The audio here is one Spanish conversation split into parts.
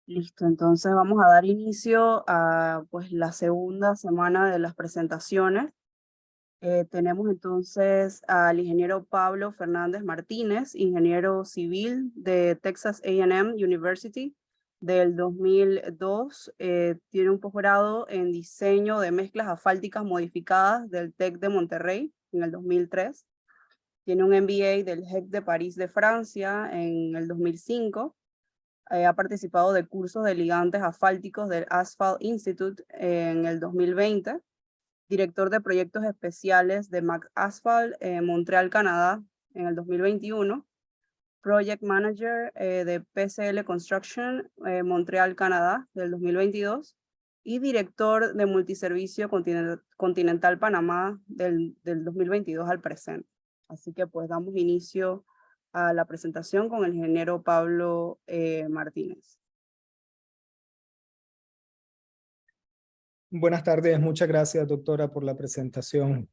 Listo, entonces vamos a dar inicio a pues, la segunda semana de las presentaciones. Tenemos entonces al ingeniero Pablo Fernández Martínez, ingeniero civil de Texas A&M University del 2002. Tiene un posgrado en diseño de mezclas asfálticas modificadas del TEC de Monterrey en el 2003. Tiene un MBA del HEC de París de Francia en el 2005. Ha participado de cursos de ligantes asfálticos del Asphalt Institute en el 2020, director de proyectos especiales de Mac Asphalt en Montreal, Canadá en el 2021, Project Manager de PCL Construction Montreal, Canadá del 2022 y director de Multiservicio Continental Panamá del 2022 al presente. Así que pues damos inicio a la presentación con el ingeniero Pablo Martínez. Buenas tardes, muchas gracias, doctora, por la presentación.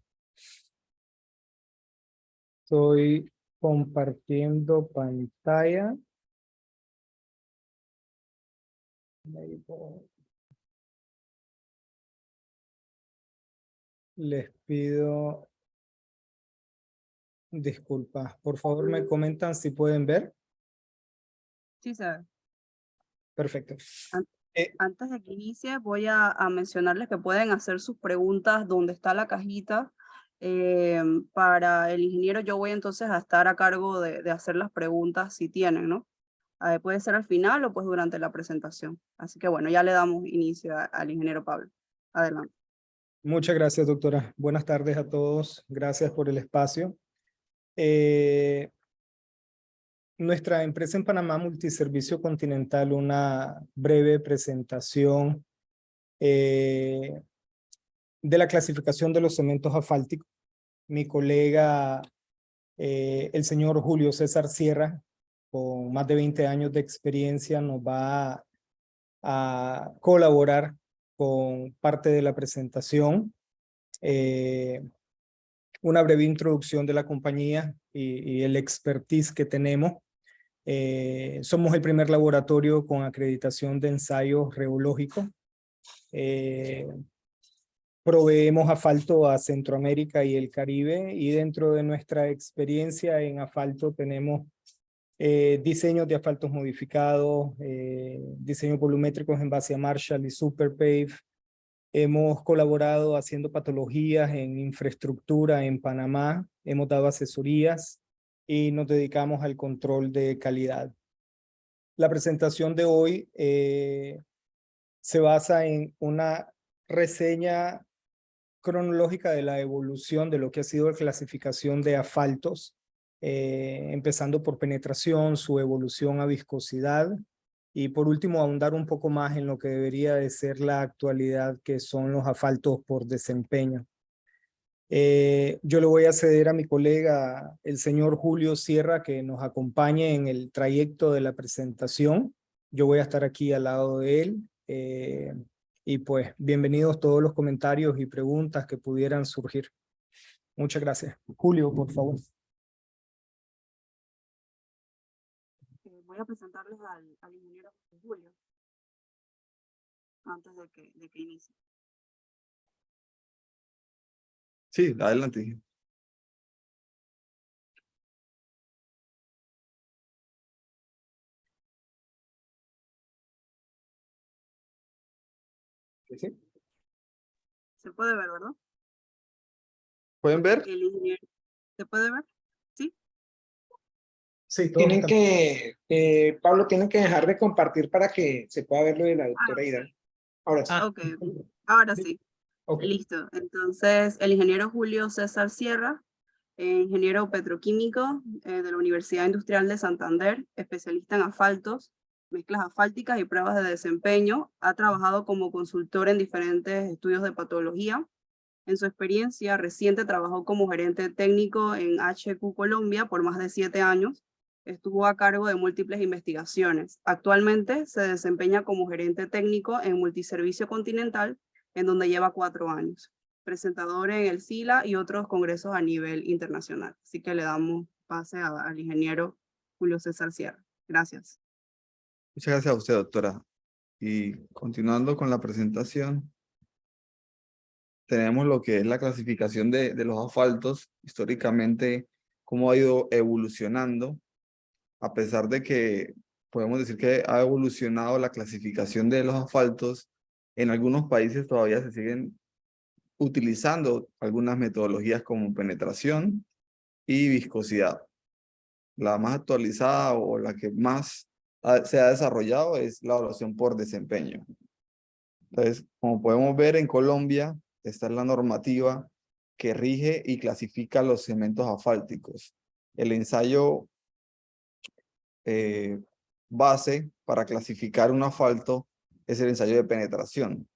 Estoy compartiendo pantalla. Les pido disculpas. Por favor, me comentan si pueden ver. Sí, sabe. Perfecto. Antes de que inicie, voy a mencionarles que pueden hacer sus preguntas donde está la cajita. Para el ingeniero, yo voy entonces a estar a cargo de hacer las preguntas si tienen, ¿no? Puede ser al final o pues durante la presentación. Así que bueno, ya le damos inicio al ingeniero Pablo. Adelante. Muchas gracias, doctora. Buenas tardes a todos. Gracias por el espacio. Nuestra empresa en Panamá, Multiservicio Continental, una breve presentación de la clasificación de los cementos asfálticos. Mi colega, el señor Julio César Sierra, con más de 20 años de experiencia, nos va a colaborar con parte de la presentación. Una breve introducción de la compañía y el expertise que tenemos. Somos el primer laboratorio con acreditación de ensayos reológicos. Proveemos asfalto a Centroamérica y el Caribe, y dentro de nuestra experiencia en asfalto tenemos diseños de asfaltos modificados, diseños volumétricos en base a Marshall y Superpave. Hemos colaborado haciendo patologías en infraestructura en Panamá, hemos dado asesorías y nos dedicamos al control de calidad. La presentación de hoy se basa en una reseña cronológica de la evolución de lo que ha sido la clasificación de asfaltos, empezando por penetración, su evolución a viscosidad, y por último ahondar un poco más en lo que debería de ser la actualidad, que son los asfaltos por desempeño. Yo le voy a ceder a mi colega, el señor Julio Sierra, que nos acompañe en el trayecto de la presentación. Yo voy a estar aquí al lado de él. Y pues, bienvenidos todos los comentarios y preguntas que pudieran surgir. Muchas gracias. Julio, por favor. Voy a presentarles al ingeniero Julio antes de que inicie. Sí, adelante. ¿Sí? Se puede ver, ¿verdad? ¿Pueden ver? El ingeniero, ¿se puede ver? Sí. Sí, Tienen que, Pablo, tienen que dejar de compartir para que se pueda ver lo de la doctora Ida. Ahora sí. Ok, ahora sí. Okay. Listo. Entonces, el ingeniero Julio César Sierra, ingeniero petroquímico de la Universidad Industrial de Santander, especialista en asfaltos, mezclas asfálticas y pruebas de desempeño. Ha trabajado como consultor en diferentes estudios de patología. En su experiencia reciente trabajó como gerente técnico en HQ Colombia por más de 7 años. Estuvo a cargo de múltiples investigaciones. Actualmente se desempeña como gerente técnico en Multiservicio Continental, en donde lleva 4 años. Presentador en el SILA y otros congresos a nivel internacional. Así que le damos pase al ingeniero Julio César Sierra. Gracias. Muchas gracias a usted, doctora. Y continuando con la presentación, tenemos lo que es la clasificación de los asfaltos, históricamente, cómo ha ido evolucionando, a pesar de que podemos decir que ha evolucionado la clasificación de los asfaltos, en algunos países todavía se siguen utilizando algunas metodologías como penetración y viscosidad. La más actualizada o la que más se ha desarrollado es la evaluación por desempeño. Entonces, como podemos ver en Colombia, esta es la normativa que rige y clasifica los cementos asfálticos. El ensayo base para clasificar un asfalto es el ensayo de penetración.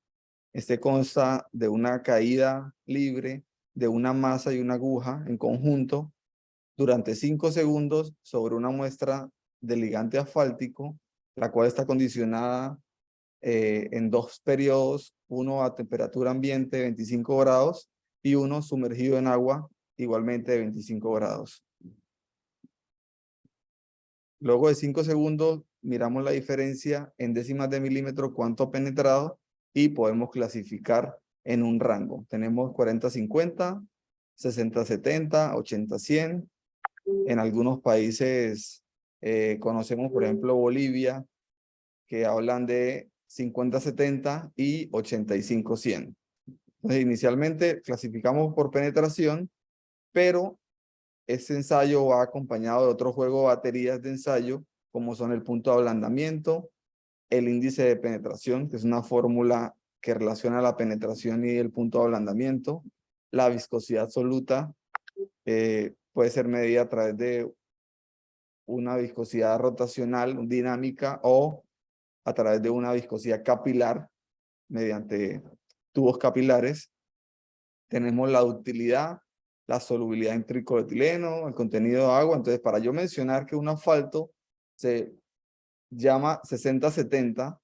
Este consta de una caída libre de una masa y una aguja en conjunto durante 5 segundos sobre una muestra de ligante asfáltico, la cual está condicionada en 2 periodos, uno a temperatura ambiente 25 grados y uno sumergido en agua igualmente de 25 grados. Luego de 5 segundos miramos la diferencia en décimas de milímetro cuánto ha penetrado y podemos clasificar en un rango. Tenemos 40-50, 60-70, 80-100. En algunos países conocemos, por ejemplo, Bolivia, que hablan de 50-70 y 85-100. Entonces, inicialmente clasificamos por penetración, pero este ensayo va acompañado de otro juego de baterías de ensayo, como son el punto de ablandamiento, el índice de penetración, que es una fórmula que relaciona la penetración y el punto de ablandamiento, la viscosidad absoluta, puede ser medida a través de una viscosidad rotacional, dinámica, o a través de una viscosidad capilar, mediante tubos capilares. Tenemos la ductilidad, la solubilidad en tricoetileno, el contenido de agua. Entonces, para yo mencionar que un asfalto se llama 60-70,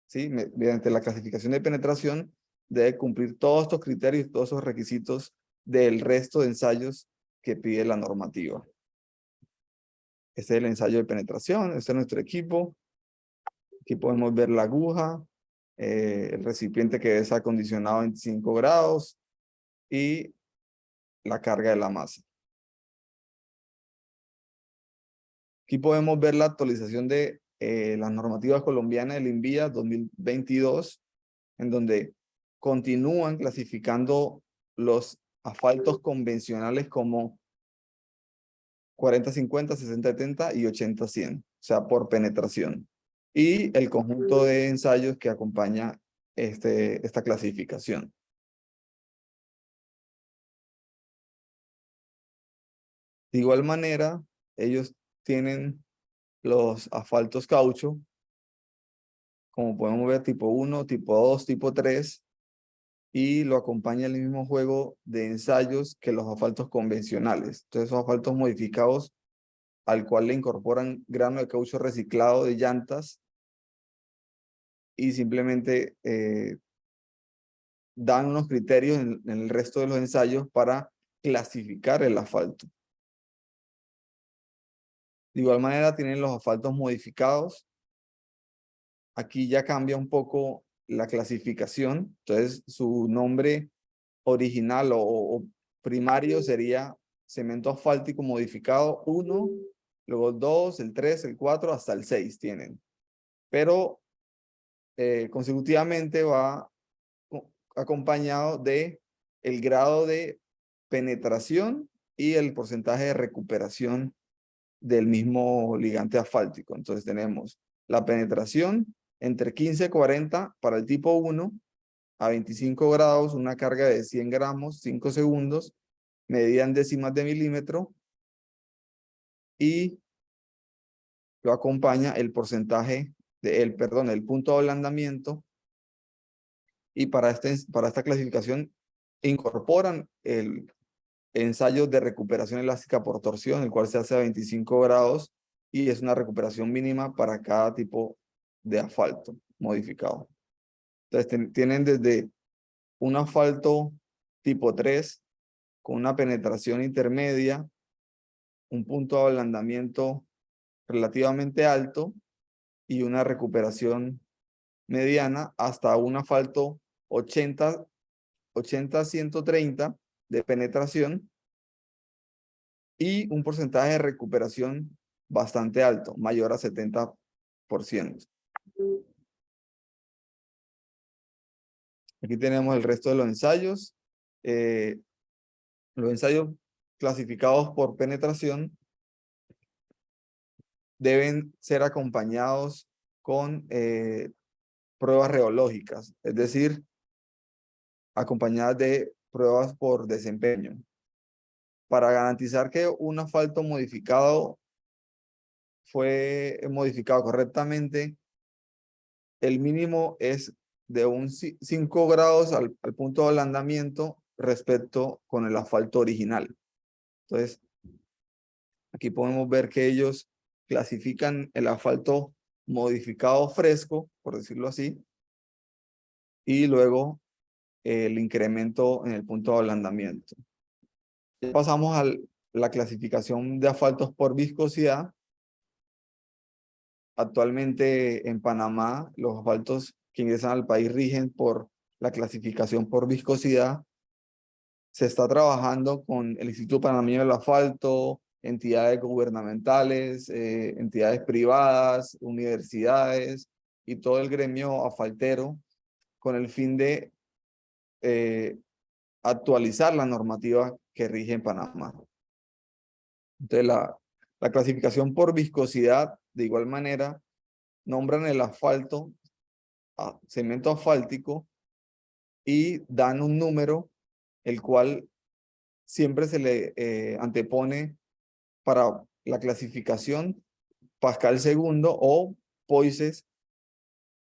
¿sí? Mediante la clasificación de penetración, debe cumplir todos estos criterios, todos esos requisitos del resto de ensayos que pide la normativa. Este es el ensayo de penetración, este es nuestro equipo. Aquí podemos ver la aguja, el recipiente que es acondicionado a 25 grados y la carga de la masa. Aquí podemos ver la actualización de las normativas colombianas del INVIA 2022, en donde continúan clasificando los asfaltos convencionales como 40-50, 60-70 y 80-100, o sea, por penetración. Y el conjunto de ensayos que acompaña esta clasificación. De igual manera, ellos tienen los asfaltos caucho, como podemos ver, tipo 1, tipo 2, tipo 3, y lo acompaña el mismo juego de ensayos que los asfaltos convencionales. Entonces, son asfaltos modificados al cual le incorporan grano de caucho reciclado de llantas y simplemente dan unos criterios en el resto de los ensayos para clasificar el asfalto. De igual manera tienen los asfaltos modificados. Aquí ya cambia un poco la clasificación. Entonces su nombre original o primario sería cemento asfáltico modificado 1, luego 2, el 3, el 4, hasta el 6 tienen. Pero consecutivamente va acompañado de el grado de penetración y el porcentaje de recuperación del mismo ligante asfáltico. Entonces tenemos la penetración entre 15 y 40 para el tipo 1, a 25 grados, una carga de 100 gramos, 5 segundos, medida en décimas de milímetro, y lo acompaña el porcentaje el punto de ablandamiento, y para esta clasificación incorporan el ensayo de recuperación elástica por torsión, el cual se hace a 25 grados y es una recuperación mínima para cada tipo de asfalto modificado. Entonces tienen desde un asfalto tipo 3 con una penetración intermedia, un punto de ablandamiento relativamente alto y una recuperación mediana hasta un asfalto 80-130 de penetración y un porcentaje de recuperación bastante alto, mayor a 70%. Aquí tenemos el resto de los ensayos. Los ensayos clasificados por penetración deben ser acompañados con pruebas reológicas, es decir, acompañadas de pruebas por desempeño. Para garantizar que un asfalto modificado fue modificado correctamente, el mínimo es de un 5 grados al punto de ablandamiento respecto con el asfalto original. Entonces, aquí podemos ver que ellos clasifican el asfalto modificado fresco, por decirlo así, y luego el incremento en el punto de ablandamiento. Ya pasamos a la clasificación de asfaltos por viscosidad. Actualmente en Panamá, los asfaltos que ingresan al país rigen por la clasificación por viscosidad. Se está trabajando con el Instituto Panameño del Asfalto, entidades gubernamentales, entidades privadas, universidades y todo el gremio asfaltero con el fin de actualizar la normativa que rige en Panamá. Entonces, la clasificación por viscosidad, de igual manera, nombran el asfalto, cemento asfáltico, y dan un número, el cual siempre se le antepone para la clasificación Pascal segundo o poises.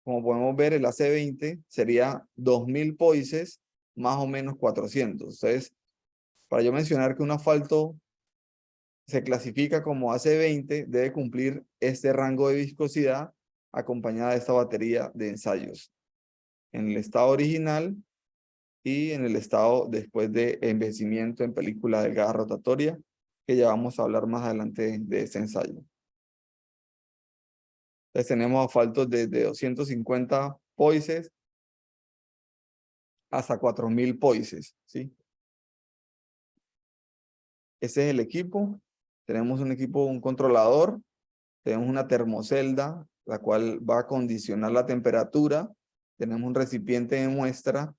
Como podemos ver, el AC20 sería 2000 poises más o menos 400. Entonces, para yo mencionar que un asfalto se clasifica como AC20, debe cumplir este rango de viscosidad acompañada de esta batería de ensayos en el estado original y en el estado después de envejecimiento en película delgada rotatoria, que ya vamos a hablar más adelante de este ensayo. Entonces tenemos asfaltos desde 250 poises hasta 4000 poises, ¿sí? Ese es el equipo. Tenemos un equipo, un controlador. Tenemos una termocelda, la cual va a condicionar la temperatura. Tenemos un recipiente de muestra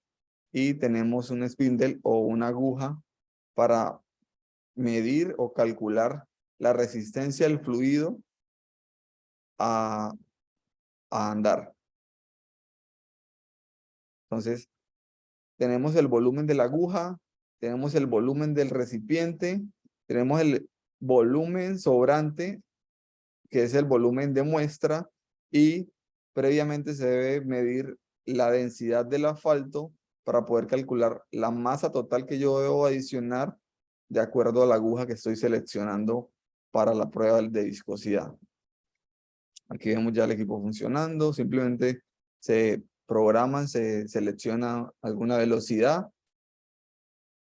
y tenemos un spindle o una aguja para medir o calcular la resistencia del fluido a andar. Entonces, tenemos el volumen de la aguja, tenemos el volumen del recipiente, tenemos el volumen sobrante, que es el volumen de muestra, y previamente se debe medir la densidad del asfalto para poder calcular la masa total que yo debo adicionar de acuerdo a la aguja que estoy seleccionando para la prueba de viscosidad. Aquí vemos ya el equipo funcionando, simplemente se programan, se selecciona alguna velocidad.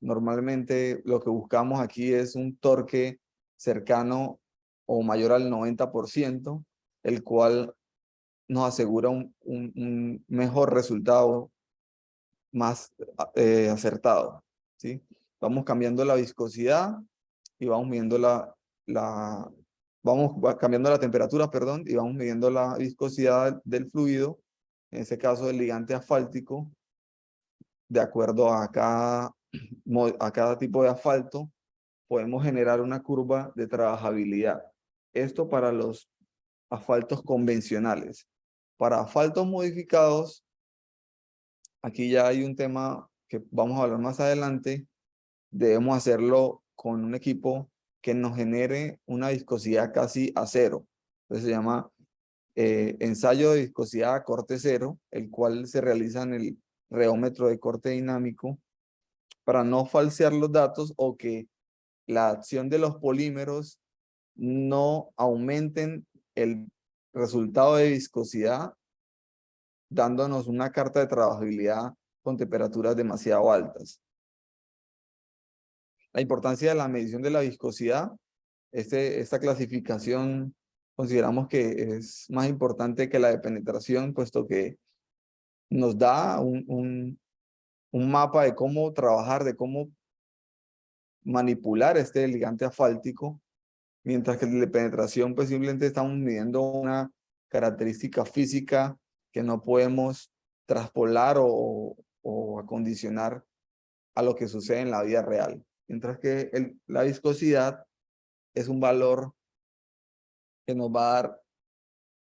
Normalmente lo que buscamos aquí es un torque cercano o mayor al 90%, el cual nos asegura un mejor resultado, más acertado, ¿sí? Vamos cambiando la viscosidad y vamos midiendo vamos cambiando la temperatura, perdón, y vamos midiendo la viscosidad del fluido, en este caso del ligante asfáltico, de acuerdo a cada tipo de asfalto. Podemos generar una curva de trabajabilidad. Esto para los asfaltos convencionales. Para asfaltos modificados, aquí ya hay un tema que vamos a hablar más adelante. Debemos hacerlo con un equipo que nos genere una viscosidad casi a cero. Entonces se llama ensayo de viscosidad a corte cero, el cual se realiza en el reómetro de corte dinámico para no falsear los datos o que la acción de los polímeros no aumenten el resultado de viscosidad, dándonos una carta de trabajabilidad con temperaturas demasiado altas. La importancia de la medición de la viscosidad, esta clasificación consideramos que es más importante que la de penetración, puesto que nos da un mapa de cómo trabajar, de cómo manipular este ligante asfáltico, mientras que el de penetración pues simplemente estamos midiendo una característica física que no podemos traspolar o acondicionar a lo que sucede en la vida real. Mientras que la viscosidad es un valor que nos va a dar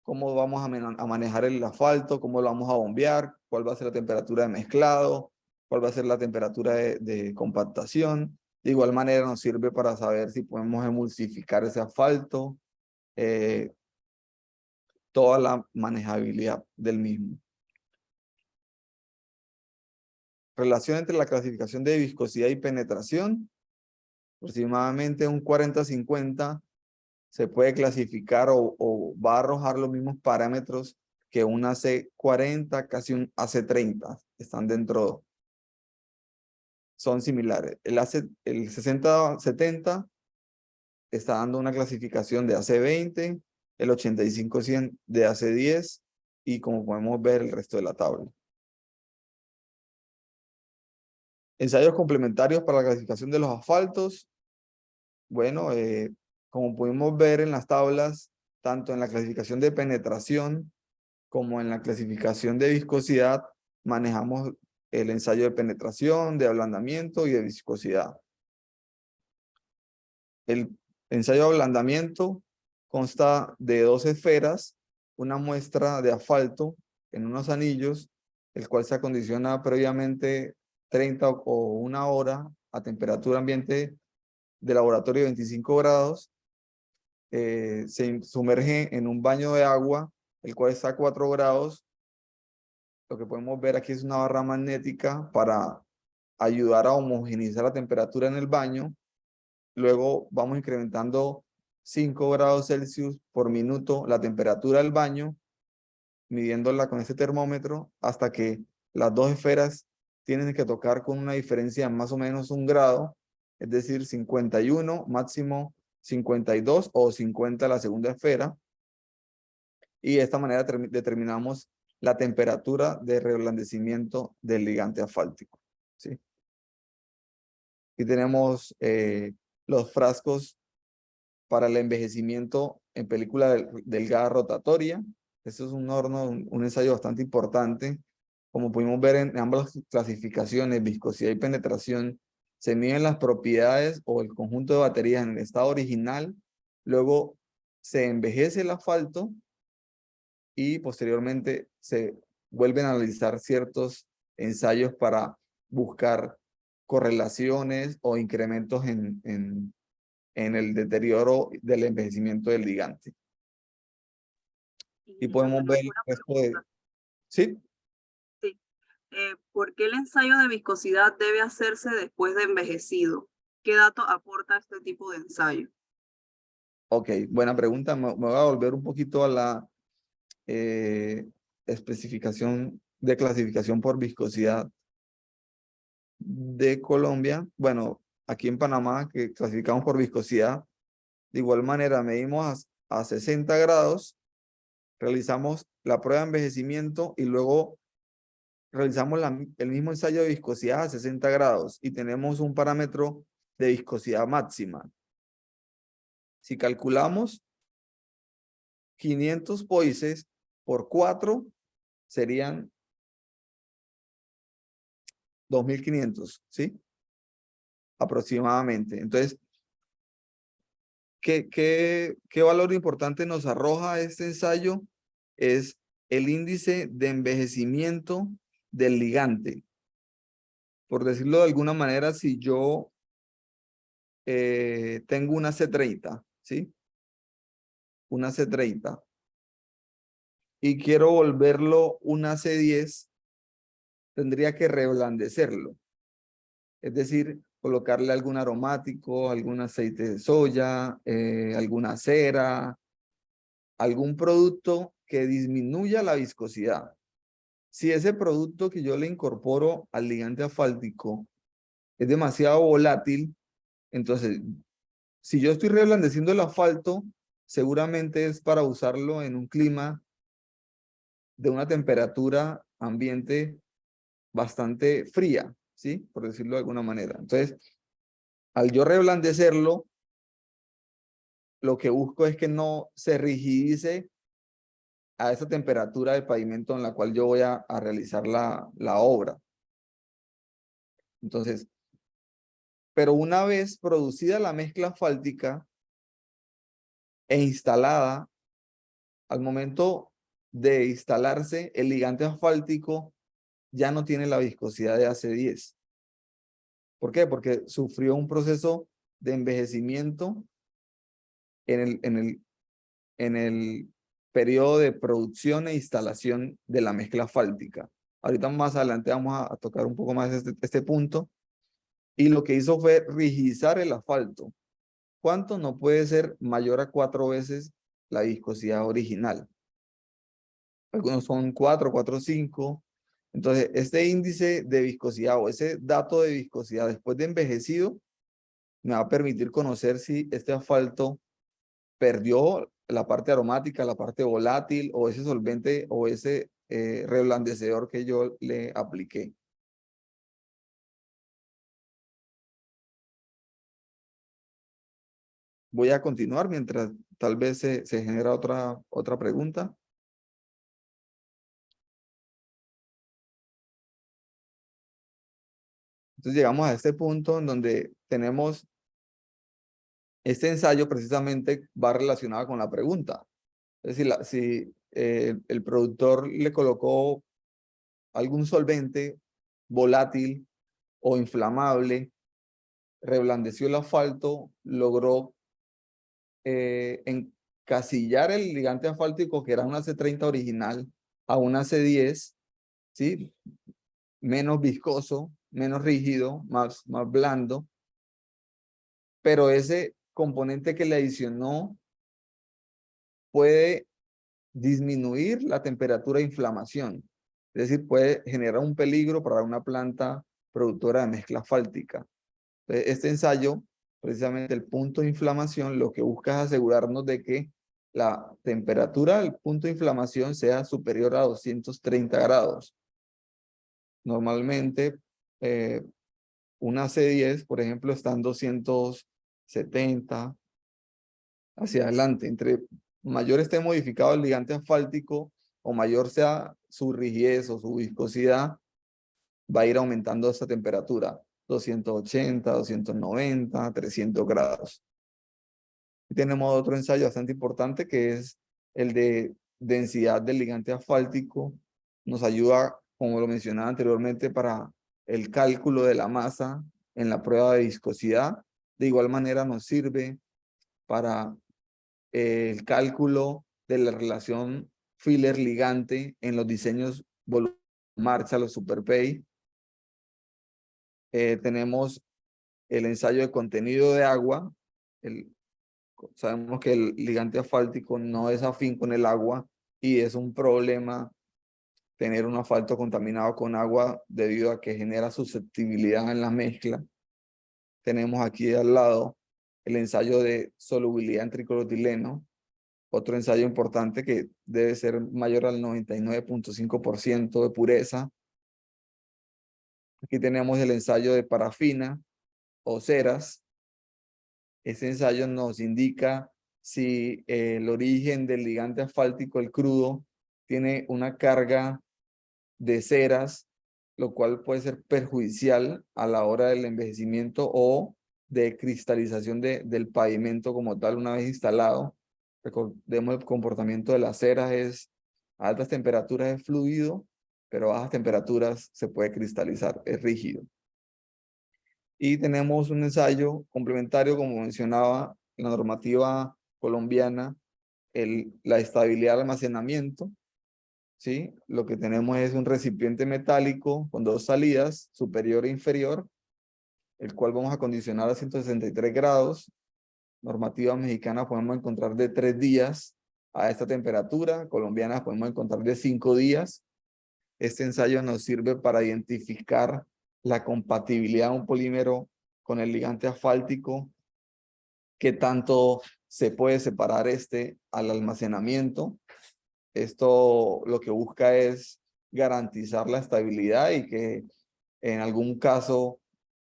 cómo vamos a manejar el asfalto, cómo lo vamos a bombear, cuál va a ser la temperatura de mezclado, cuál va a ser la temperatura de compactación. De igual manera nos sirve para saber si podemos emulsificar ese asfalto, toda la manejabilidad del mismo. Relación entre la clasificación de viscosidad y penetración, aproximadamente un 40-50 se puede clasificar o va a arrojar los mismos parámetros que un AC40, casi un AC30, están dentro, son similares. El 60-70 está dando una clasificación de AC20, el 85-100 de AC10 y como podemos ver el resto de la tabla. Ensayos complementarios para la clasificación de los asfaltos. Bueno, como pudimos ver en las tablas, tanto en la clasificación de penetración como en la clasificación de viscosidad, manejamos el ensayo de penetración, de ablandamiento y de viscosidad. El ensayo de ablandamiento consta de 2 esferas, una muestra de asfalto en unos anillos, el cual se acondiciona previamente 30 o 1 hora a temperatura ambiente de laboratorio de 25 grados. Se sumerge en un baño de agua, el cual está a 4 grados. Lo que podemos ver aquí es una barra magnética para ayudar a homogeneizar la temperatura en el baño. Luego vamos incrementando 5 grados Celsius por minuto la temperatura del baño, midiéndola con este termómetro hasta que las 2 esferas tienen que tocar con una diferencia de más o menos 1 grado, es decir, 51, máximo 52 o 50 la segunda esfera. Y de esta manera determinamos la temperatura de reblandecimiento del ligante asfáltico, ¿sí? Aquí tenemos los frascos para el envejecimiento en película delgada rotatoria. Este es un horno, un ensayo bastante importante. Como pudimos ver en ambas clasificaciones, viscosidad y penetración, se miden las propiedades o el conjunto de baterías en el estado original, luego se envejece el asfalto y posteriormente se vuelven a analizar ciertos ensayos para buscar correlaciones o incrementos en el deterioro del envejecimiento del ligante. Y podemos ver el resto de... ¿Sí? Sí. ¿Por qué el ensayo de viscosidad debe hacerse después de envejecido? ¿Qué dato aporta este tipo de ensayo? Ok, buena pregunta. Me voy a volver un poquito a la especificación de clasificación por viscosidad de Colombia. Bueno, aquí en Panamá, que clasificamos por viscosidad, de igual manera medimos a 60 grados, realizamos la prueba de envejecimiento y luego realizamos el mismo ensayo de viscosidad a 60 grados y tenemos un parámetro de viscosidad máxima. Si calculamos 500 poises por 4 serían 2.500, ¿sí? Aproximadamente. Entonces, ¿qué valor importante nos arroja este ensayo? Es el índice de envejecimiento del ligante. Por decirlo de alguna manera, si yo tengo una C30, ¿sí? Una C30 y quiero volverlo una C10, tendría que reblandecerlo. Es decir, colocarle algún aromático, algún aceite de soya, alguna cera, algún producto que disminuya la viscosidad. Si ese producto que yo le incorporo al ligante asfáltico es demasiado volátil, entonces, si yo estoy reblandeciendo el asfalto, seguramente es para usarlo en un clima de una temperatura ambiente bastante fría, ¿sí? Por decirlo de alguna manera. Entonces, al yo reblandecerlo, lo que busco es que no se rigidice a esa temperatura del pavimento en la cual yo voy a realizar la obra. Entonces, pero una vez producida la mezcla asfáltica e instalada, al momento de instalarse, el ligante asfáltico ya no tiene la viscosidad de hace 10. ¿Por qué? Porque sufrió un proceso de envejecimiento en el periodo de producción e instalación de la mezcla asfáltica. Ahorita más adelante vamos a tocar un poco más este punto. Y lo que hizo fue rigidizar el asfalto. ¿Cuánto? No puede ser mayor a 4 veces la viscosidad original. Algunos son 4, 5. Entonces, este índice de viscosidad o ese dato de viscosidad después de envejecido me va a permitir conocer si este asfalto perdió la parte aromática, la parte volátil o ese solvente o ese reblandecedor que yo le apliqué. Voy a continuar mientras tal vez se genera otra pregunta. Entonces llegamos a este punto en donde tenemos este ensayo precisamente va relacionado con la pregunta. Es decir, si el productor le colocó algún solvente volátil o inflamable, reblandeció el asfalto, logró encasillar el ligante asfáltico que era una C30 original a una C10, ¿sí? Menos viscoso, menos rígido, más blando, pero ese componente que le adicionó puede disminuir la temperatura de inflamación, es decir, puede generar un peligro para una planta productora de mezcla asfáltica. Entonces, este ensayo, precisamente el punto de inflamación, lo que busca es asegurarnos de que la temperatura del punto de inflamación sea superior a 230 grados. Normalmente, una C10, por ejemplo, está en 270 hacia adelante. Entre mayor esté modificado el ligante asfáltico o mayor sea su rigidez o su viscosidad, va a ir aumentando esa temperatura. 280, 290, 300 grados. Y tenemos otro ensayo bastante importante que es el de densidad del ligante asfáltico. Nos ayuda, como lo mencionaba anteriormente, para el cálculo de la masa en la prueba de viscosidad. De igual manera nos sirve para el cálculo de la relación filler-ligante en los diseños marcha, los SuperPay. Tenemos el ensayo de contenido de agua. Sabemos que el ligante asfáltico no es afín con el agua y es un problema tener un asfalto contaminado con agua debido a que genera susceptibilidad en la mezcla. Tenemos aquí al lado el ensayo de solubilidad en tricloretileno, otro ensayo importante que debe ser mayor al 99.5% de pureza. Aquí tenemos el ensayo de parafina o ceras. Este ensayo nos indica si el origen del ligante asfáltico, el crudo, tiene una carga de ceras, lo cual puede ser perjudicial a la hora del envejecimiento o de cristalización del pavimento como tal una vez instalado. Recordemos el comportamiento de las ceras es a altas temperaturas es fluido, pero a bajas temperaturas se puede cristalizar, es rígido. Y tenemos un ensayo complementario, como mencionaba, la normativa colombiana, la estabilidad de almacenamiento, ¿sí? Lo que tenemos es un recipiente metálico con 2 salidas, superior e inferior, el cual vamos a condicionar a 163 grados. Normativa mexicana podemos encontrar de 3 días a esta temperatura, colombiana podemos encontrar de 5 días. Este ensayo nos sirve para identificar la compatibilidad de un polímero con el ligante asfáltico, qué tanto se puede separar al almacenamiento. Esto lo que busca es garantizar la estabilidad y que en algún caso,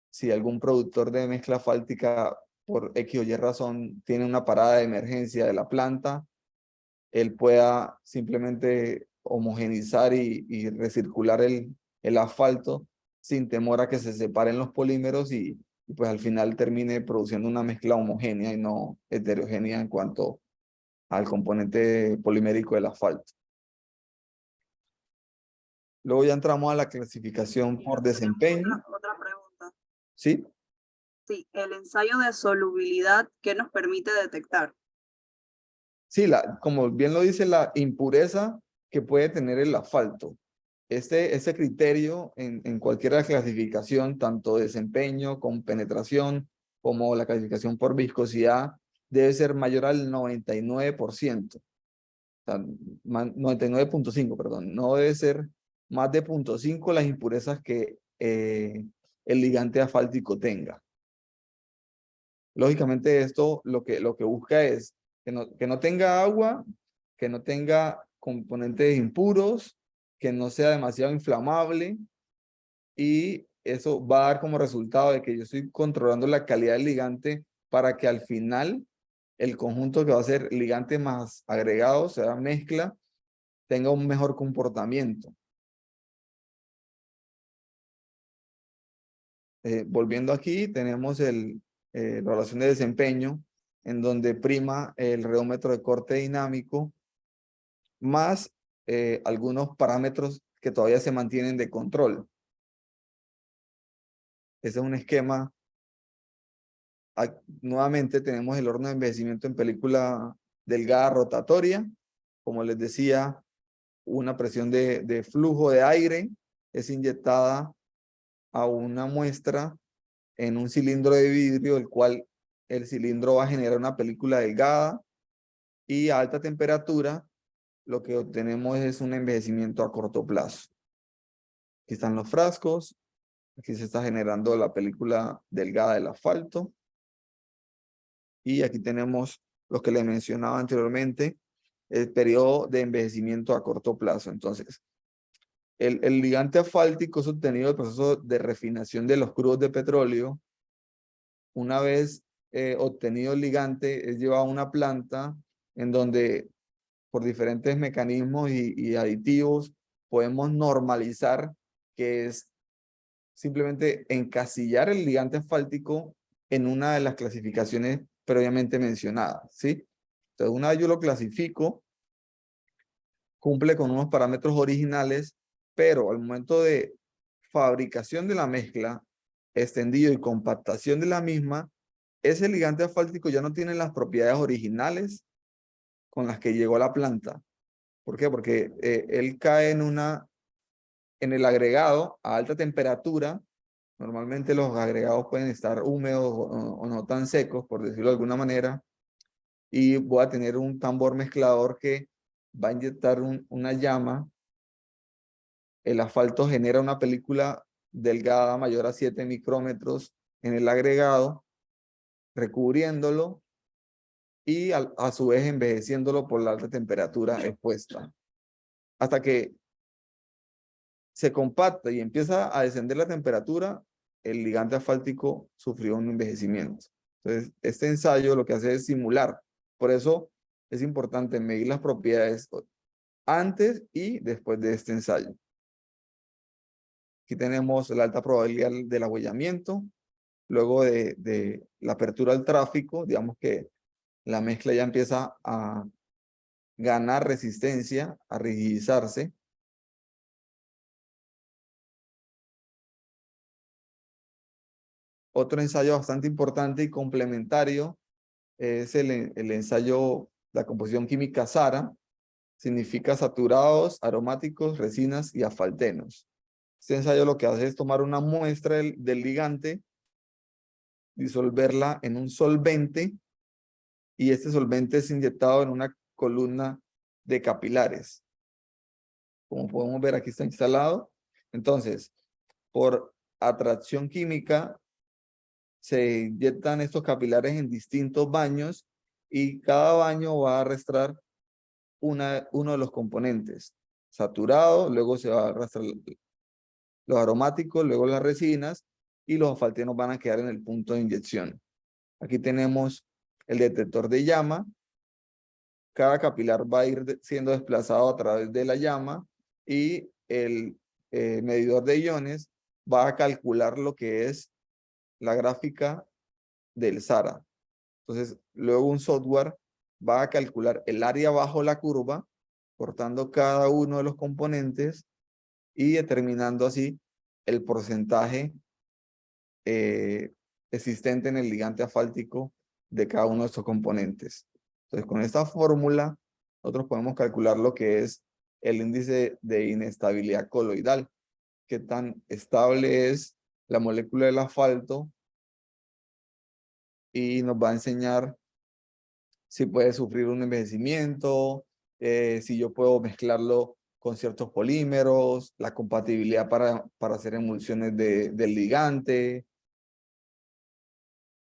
si algún productor de mezcla asfáltica por X o Y razón tiene una parada de emergencia de la planta, él pueda simplemente homogenizar y recircular el asfalto sin temor a que se separen los polímeros y pues al final termine produciendo una mezcla homogénea y no heterogénea en cuanto al componente polimérico del asfalto. Luego ya entramos a la clasificación por desempeño. Otra pregunta. ¿Sí? Sí, el ensayo de solubilidad, ¿qué nos permite detectar? Sí, como bien lo dice, la impureza que puede tener el asfalto. Este criterio en cualquier clasificación, tanto desempeño, con penetración, como la clasificación por viscosidad, debe ser mayor al 99%. O sea, 99.5, perdón. No debe ser más de 0.5 las impurezas que el ligante asfáltico tenga. Lógicamente esto lo que busca es que no tenga agua, que no tenga componentes impuros, que no sea demasiado inflamable y eso va a dar como resultado de que yo estoy controlando la calidad del ligante para que al final el conjunto que va a ser ligante más agregado, o sea, mezcla, tenga un mejor comportamiento. Volviendo aquí, tenemos la evaluación de desempeño, en donde prima el reómetro de corte dinámico, más algunos parámetros que todavía se mantienen de control. Ese es un esquema. Nuevamente tenemos el horno de envejecimiento en película delgada rotatoria. Como les decía, una presión de flujo de aire es inyectada a una muestra en un cilindro de vidrio, el cual el cilindro va a generar una película delgada y a alta temperatura lo que obtenemos es un envejecimiento a corto plazo. Aquí están los frascos, aquí se está generando la película delgada del asfalto y aquí tenemos lo que les mencionaba anteriormente, el periodo de envejecimiento a corto plazo. Entonces, el ligante asfáltico es obtenido del proceso de refinación de los crudos de petróleo. Una vez obtenido el ligante, es llevado a una planta en donde por diferentes mecanismos y aditivos podemos normalizar, que es simplemente encasillar el ligante asfáltico en una de las clasificaciones previamente mencionadas, ¿sí? Entonces, una vez yo lo clasifico, cumple con unos parámetros originales, pero al momento de fabricación de la mezcla, extendido y compactación de la misma, ese ligante asfáltico ya no tiene las propiedades originales con las que llegó a la planta. ¿Por qué? Porque él cae en el agregado a alta temperatura. Normalmente los agregados pueden estar húmedos o no tan secos, por decirlo de alguna manera. Y voy a tener un tambor mezclador que va a inyectar una llama. El asfalto genera una película delgada mayor a 7 micrómetros en el agregado, recubriéndolo y a su vez envejeciéndolo por la alta temperatura expuesta. Hasta que se compacta y empieza a descender la temperatura, el ligante asfáltico sufrió un envejecimiento. Entonces, este ensayo lo que hace es simular. Por eso es importante medir las propiedades antes y después de este ensayo. Aquí tenemos la alta probabilidad del agüellamiento. Luego de la apertura al tráfico, digamos que la mezcla ya empieza a ganar resistencia, a rigidizarse. Otro ensayo bastante importante y complementario es el ensayo, la composición química SARA. Significa saturados, aromáticos, resinas y asfaltenos. Este ensayo lo que hace es tomar una muestra del ligante, disolverla en un solvente y este solvente es inyectado en una columna de capilares. Como podemos ver, aquí está instalado. Entonces, por atracción química, se inyectan estos capilares en distintos baños y cada baño va a arrastrar uno de los componentes. saturado, luego se va a arrastrar los aromáticos, luego las resinas y los asfaltenos van a quedar en el punto de inyección. Aquí tenemos el detector de llama. Cada capilar va a ir siendo desplazado a través de la llama y el medidor de iones va a calcular lo que es la gráfica del SARA. Entonces, luego un software va a calcular el área bajo la curva, cortando cada uno de los componentes y determinando así el porcentaje existente en el ligante asfáltico de cada uno de estos componentes. Entonces, con esta fórmula, nosotros podemos calcular lo que es el índice de inestabilidad coloidal, qué tan estable es la molécula del asfalto, y nos va a enseñar si puede sufrir un envejecimiento, si yo puedo mezclarlo con ciertos polímeros, la compatibilidad para hacer emulsiones del ligante.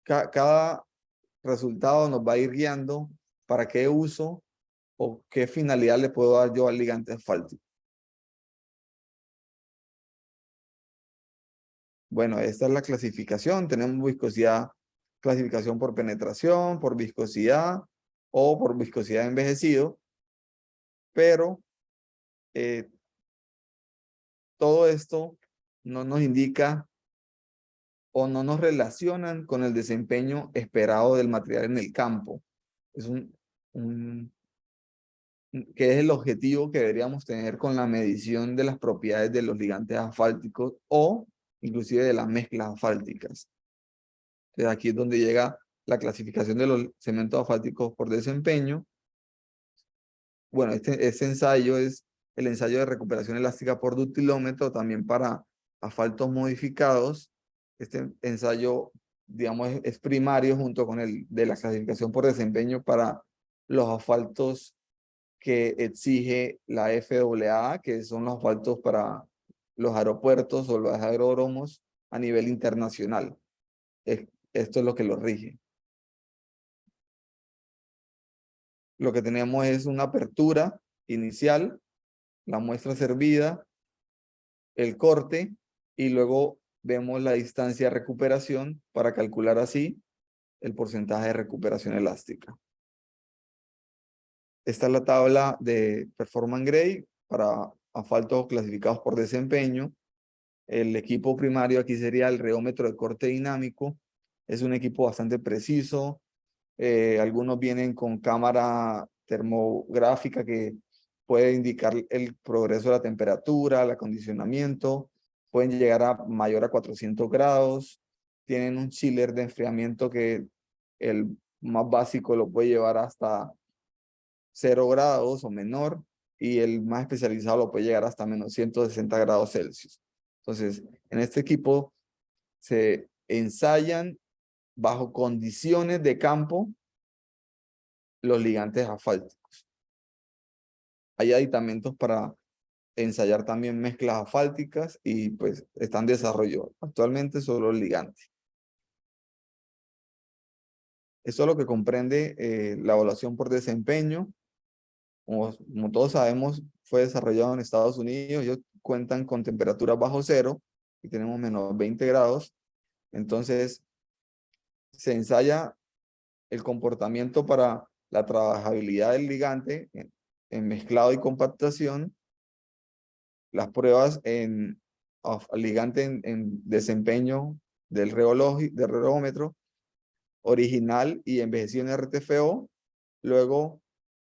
Cada resultado nos va a ir guiando para qué uso o qué finalidad le puedo dar yo al ligante asfáltico. Bueno, esta es la clasificación. Tenemos viscosidad, clasificación por penetración, por viscosidad o por viscosidad de envejecido, pero todo esto no nos indica o no nos relacionan con el desempeño esperado del material en el campo. Es que es el objetivo que deberíamos tener con la medición de las propiedades de los ligantes asfálticos o inclusive de las mezclas asfálticas. Entonces aquí es donde llega la clasificación de los cementos asfálticos por desempeño. Bueno, este ensayo es el ensayo de recuperación elástica por ductilómetro, también para asfaltos modificados. Este ensayo, digamos, es primario junto con el de la clasificación por desempeño para los asfaltos que exige la FAA, que son los asfaltos para los aeropuertos o los aeródromos a nivel internacional. Esto es lo que lo rige. Lo que tenemos es una apertura inicial, la muestra servida, el corte y luego vemos la distancia de recuperación para calcular así el porcentaje de recuperación elástica. Esta es la tabla de Performance Grade para asfaltos clasificados por desempeño. El equipo primario aquí sería el reómetro de corte dinámico. Es un equipo bastante preciso. Algunos vienen con cámara termográfica que puede indicar el progreso de la temperatura, el acondicionamiento. Pueden llegar a mayor a 400 grados. Tienen un chiller de enfriamiento que el más básico lo puede llevar hasta 0 grados o menor, y el más especializado lo puede llegar hasta menos 160 grados Celsius. Entonces, en este equipo se ensayan bajo condiciones de campo los ligantes asfálticos. Hay aditamentos para ensayar también mezclas asfálticas y pues están desarrollados. Actualmente solo el ligante. Eso es lo que comprende la evaluación por desempeño. Como todos sabemos, fue desarrollado en Estados Unidos. Ellos cuentan con temperaturas bajo cero y tenemos menos 20 grados. Entonces, se ensaya el comportamiento para la trabajabilidad del ligante en mezclado y compactación, las pruebas en ligante en desempeño del reómetro original y envejecido en RTFO, luego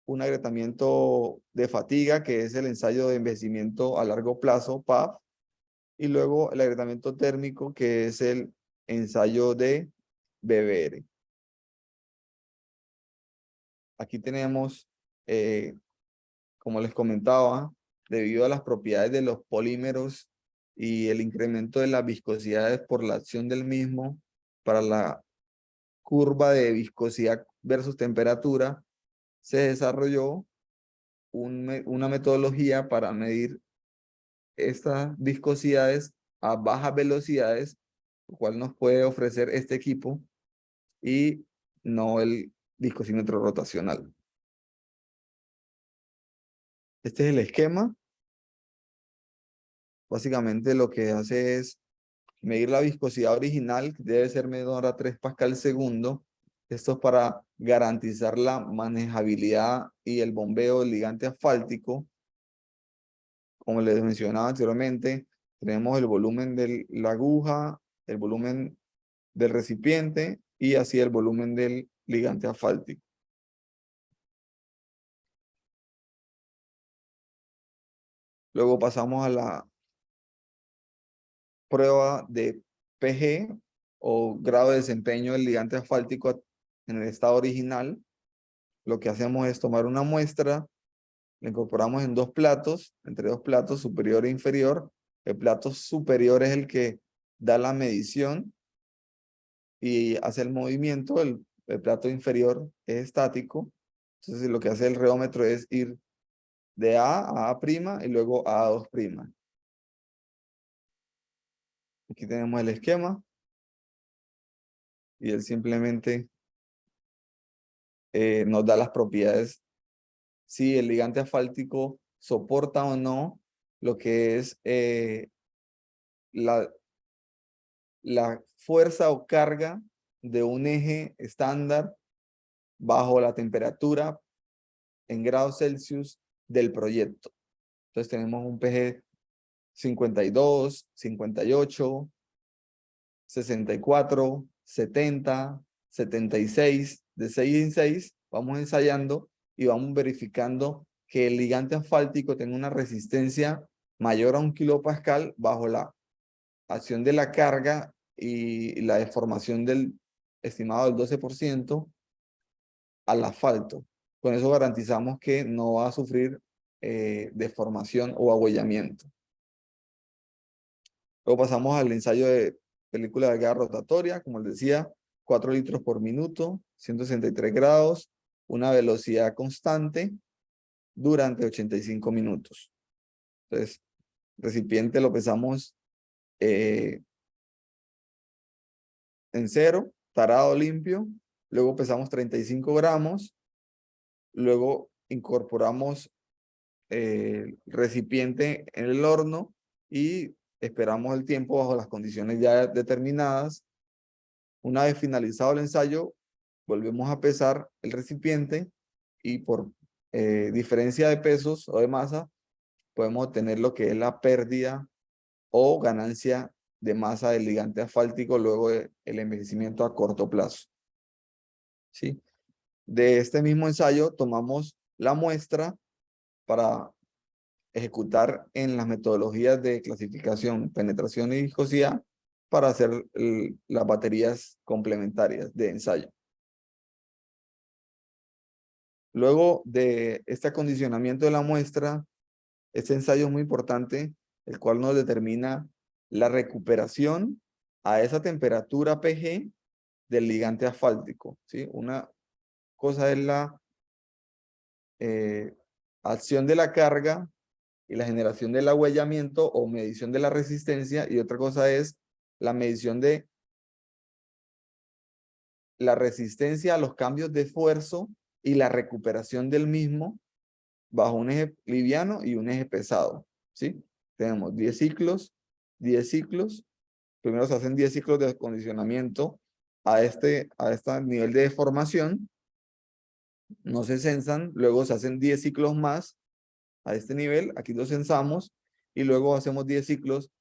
un agrietamiento de fatiga, que es el ensayo de envejecimiento a largo plazo, PAF, y luego el agrietamiento térmico, que es el ensayo de BBR. Aquí tenemos, como les comentaba, debido a las propiedades de los polímeros y el incremento de las viscosidades por la acción del mismo, para la curva de viscosidad versus temperatura, se desarrolló una metodología para medir estas viscosidades a bajas velocidades, lo cual nos puede ofrecer este equipo y no el viscosímetro rotacional. Este es el esquema. básicamente lo que hace es medir la viscosidad original, que debe ser menor a 3 pascal segundo. Esto es para garantizar la manejabilidad y el bombeo del ligante asfáltico. Como les mencionaba anteriormente, tenemos el volumen de la aguja, el volumen del recipiente y así el volumen del ligante asfáltico. Luego pasamos a la prueba de PG o grado de desempeño del ligante asfáltico en el estado original. Lo que hacemos es tomar una muestra, la incorporamos en 2 platos, entre 2 platos, superior e inferior. El plato superior es el que da la medición y hace el movimiento. El plato inferior es estático. Entonces lo que hace el reómetro es ir de A a A' y luego a A2'. Aquí tenemos el esquema. Y él simplemente nos da las propiedades, si el ligante asfáltico soporta o no lo que es la fuerza o carga de un eje estándar bajo la temperatura en grados Celsius del proyecto. Entonces tenemos un PG 52, 58, 64, 70, 76, de 6 en 6, vamos ensayando y vamos verificando que el ligante asfáltico tenga una resistencia mayor a 1 kilopascal bajo la acción de la carga y la deformación del estimado del 12% al asfalto. Con eso garantizamos que no va a sufrir deformación o abollamiento. Luego pasamos al ensayo de película de carga rotatoria, como les decía, 4 litros por minuto, 163 grados, una velocidad constante durante 85 minutos. Entonces, recipiente lo pesamos en 0, tarado limpio, luego pesamos 35 gramos, luego incorporamos el recipiente en el horno y esperamos el tiempo bajo las condiciones ya determinadas. Una vez finalizado el ensayo, volvemos a pesar el recipiente y por diferencia de pesos o de masa, podemos obtener lo que es la pérdida o ganancia de masa del ligante asfáltico luego del envejecimiento a corto plazo. ¿Sí? De este mismo ensayo tomamos la muestra para ejecutar en las metodologías de clasificación, penetración y viscosidad para hacer las baterías complementarias de ensayo. Luego de este acondicionamiento de la muestra, este ensayo es muy importante, el cual nos determina la recuperación a esa temperatura PG del ligante asfáltico, ¿sí? Una cosa es la acción de la carga y la generación del ahuellamiento o medición de la resistencia, y otra cosa es la medición de la resistencia a los cambios de esfuerzo y la recuperación del mismo bajo un eje liviano y un eje pesado, ¿sí? Tenemos 10 ciclos, 10 ciclos. Primero se hacen 10 ciclos de acondicionamiento a este nivel de deformación. No se censan, luego se hacen 10 ciclos más a este nivel, aquí los censamos, y luego hacemos 10 ciclos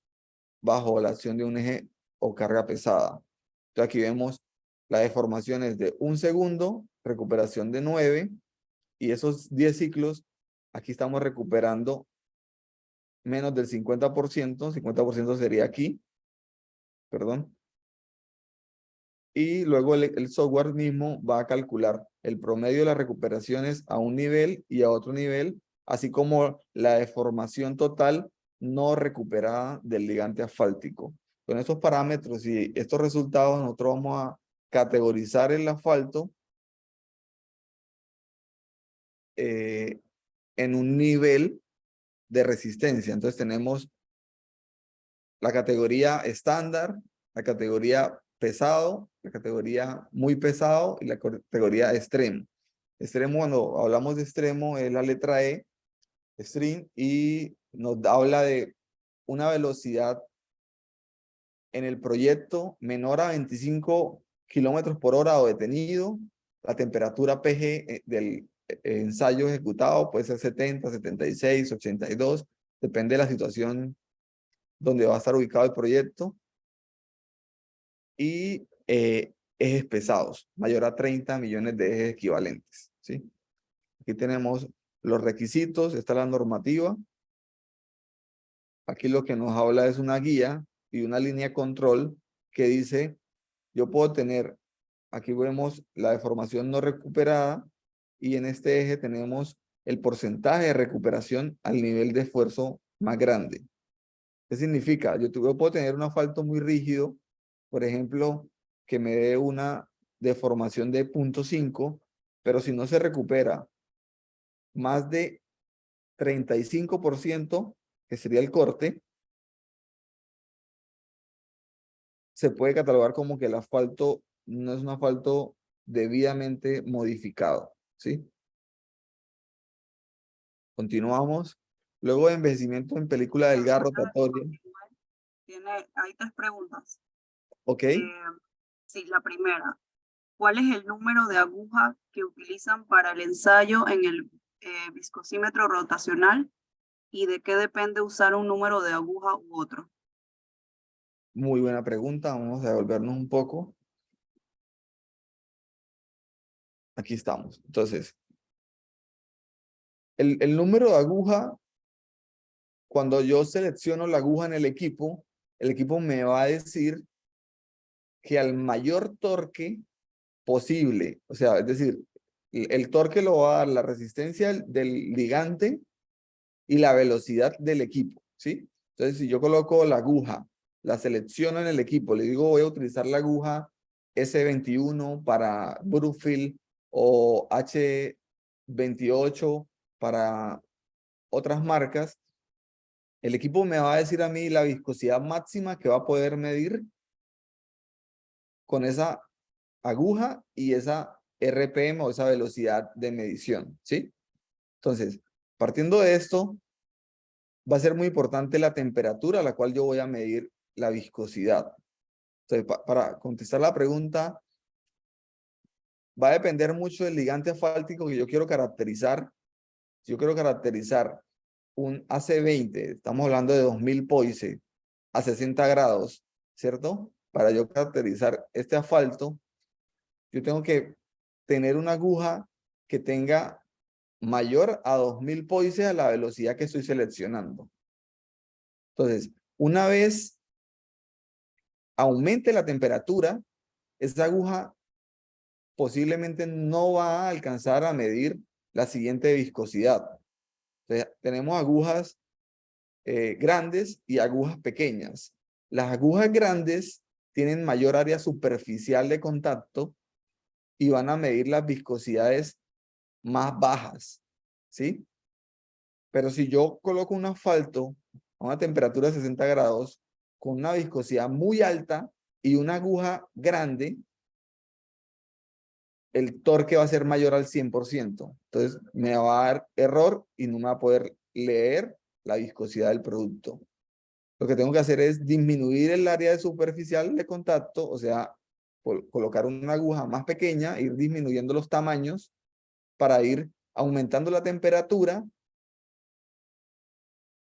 bajo la acción de un eje o carga pesada. Entonces aquí vemos las deformaciones de 1 segundo, recuperación de 9, y esos 10 ciclos, aquí estamos recuperando menos del 50%, 50% sería aquí, perdón. Y luego el software mismo va a calcular el promedio de las recuperaciones a un nivel y a otro nivel, así como la deformación total no recuperada del ligante asfáltico. Con estos parámetros y estos resultados, nosotros vamos a categorizar el asfalto en un nivel de resistencia. Entonces tenemos la categoría estándar, la categoría pesado, la categoría muy pesado y la categoría extremo. Extremo, cuando hablamos de extremo, es la letra E, extreme, y nos habla de una velocidad en el proyecto menor a 25 kilómetros por hora o detenido, la temperatura PG del ensayo ejecutado puede ser 70, 76, 82, depende de la situación donde va a estar ubicado el proyecto. Y ejes pesados, mayor a 30 millones de ejes equivalentes, ¿sí? Aquí tenemos los requisitos, esta es la normativa. Aquí lo que nos habla es una guía y una línea de control que dice, yo puedo tener, aquí vemos la deformación no recuperada y en este eje tenemos el porcentaje de recuperación al nivel de esfuerzo más grande. ¿Qué significa? Yo puedo tener un asfalto muy rígido, por ejemplo, que me dé una deformación de 0.5, pero si no se recupera más de 35%, que sería el corte, se puede catalogar como que el asfalto no es un asfalto debidamente modificado, ¿sí? Continuamos. Luego de envejecimiento en película delgada rotatoria. Hay 3 preguntas. Ok. Sí, la primera. ¿Cuál es el número de aguja que utilizan para el ensayo en el viscosímetro rotacional? ¿Y de qué depende usar un número de aguja u otro? Muy buena pregunta. Vamos a devolvernos un poco. Aquí estamos. Entonces, el número de aguja, cuando yo selecciono la aguja en el equipo me va a decir que al mayor torque posible, o sea, es decir, el torque lo va a dar la resistencia del ligante y la velocidad del equipo, ¿sí? Entonces, si yo coloco la aguja, la selecciono en el equipo, le digo voy a utilizar la aguja S21 para Brookfield o H28 para otras marcas, el equipo me va a decir a mí la viscosidad máxima que va a poder medir con esa aguja y esa RPM o esa velocidad de medición, ¿sí? Entonces, partiendo de esto, va a ser muy importante la temperatura a la cual yo voy a medir la viscosidad. Entonces, para contestar la pregunta, va a depender mucho del ligante asfáltico que yo quiero caracterizar. Si yo quiero caracterizar un AC20, estamos hablando de 2000 Poise a 60 grados, ¿cierto? Para yo caracterizar este asfalto, yo tengo que tener una aguja que tenga mayor a 2000 Poise a la velocidad que estoy seleccionando. Entonces, una vez aumente la temperatura, esa aguja posiblemente no va a alcanzar a medir la siguiente viscosidad. Entonces, tenemos agujas grandes y agujas pequeñas. Las agujas grandes tienen mayor área superficial de contacto y van a medir las viscosidades más bajas, ¿sí? Pero si yo coloco un asfalto a una temperatura de 60 grados con una viscosidad muy alta y una aguja grande, el torque va a ser mayor al 100%. Entonces me va a dar error y no me va a poder leer la viscosidad del producto. Lo que tengo que hacer es disminuir el área superficial de contacto, o sea, colocar una aguja más pequeña, ir disminuyendo los tamaños para ir aumentando la temperatura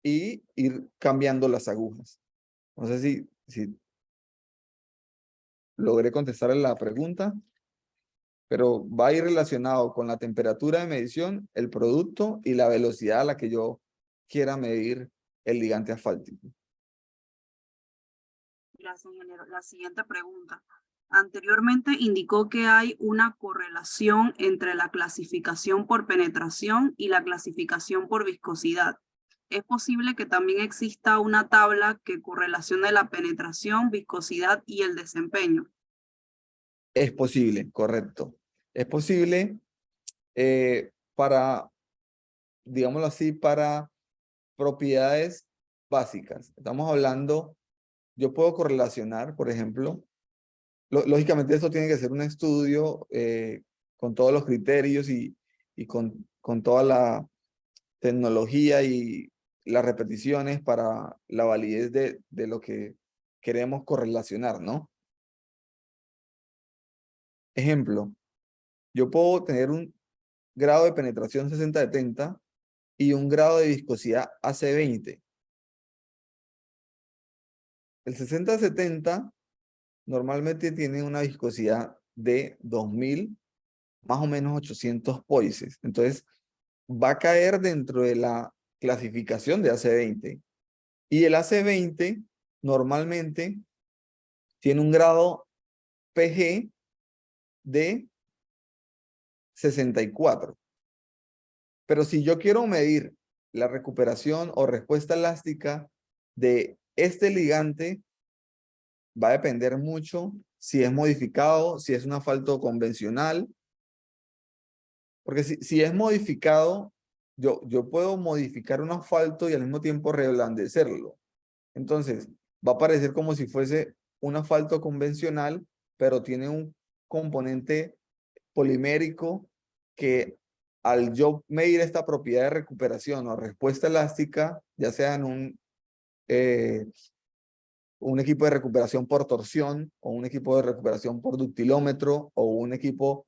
y ir cambiando las agujas. No sé si logré contestar la pregunta, pero va a ir relacionado con la temperatura de medición, el producto y la velocidad a la que yo quiera medir el ligante asfáltico. Gracias, ingeniero. La siguiente pregunta. Anteriormente indicó que hay una correlación entre la clasificación por penetración y la clasificación por viscosidad. ¿Es posible que también exista una tabla que correlacione la penetración, viscosidad y el desempeño? Es posible, correcto. Es posible para, digámoslo así, para propiedades básicas. Estamos hablando, yo puedo correlacionar, por ejemplo, lógicamente esto tiene que ser un estudio con todos los criterios y con toda la tecnología y las repeticiones para la validez de lo que queremos correlacionar, ¿no? Ejemplo, yo puedo tener un grado de penetración 60-70 y un grado de viscosidad AC20. El 60-70 normalmente tiene una viscosidad de 2000, más o menos 800 poises. Entonces, va a caer dentro de la clasificación de AC20. Y el AC20 normalmente tiene un grado PG de 64. Pero si yo quiero medir la recuperación o respuesta elástica de este ligante, va a depender mucho si es modificado, si es un asfalto convencional. Porque si es modificado, yo puedo modificar un asfalto y al mismo tiempo reblandecerlo. Entonces, va a parecer como si fuese un asfalto convencional, pero tiene un componente polimérico que al yo medir esta propiedad de recuperación o respuesta elástica, ya sea en un equipo de recuperación por torsión o un equipo de recuperación por ductilómetro o un equipo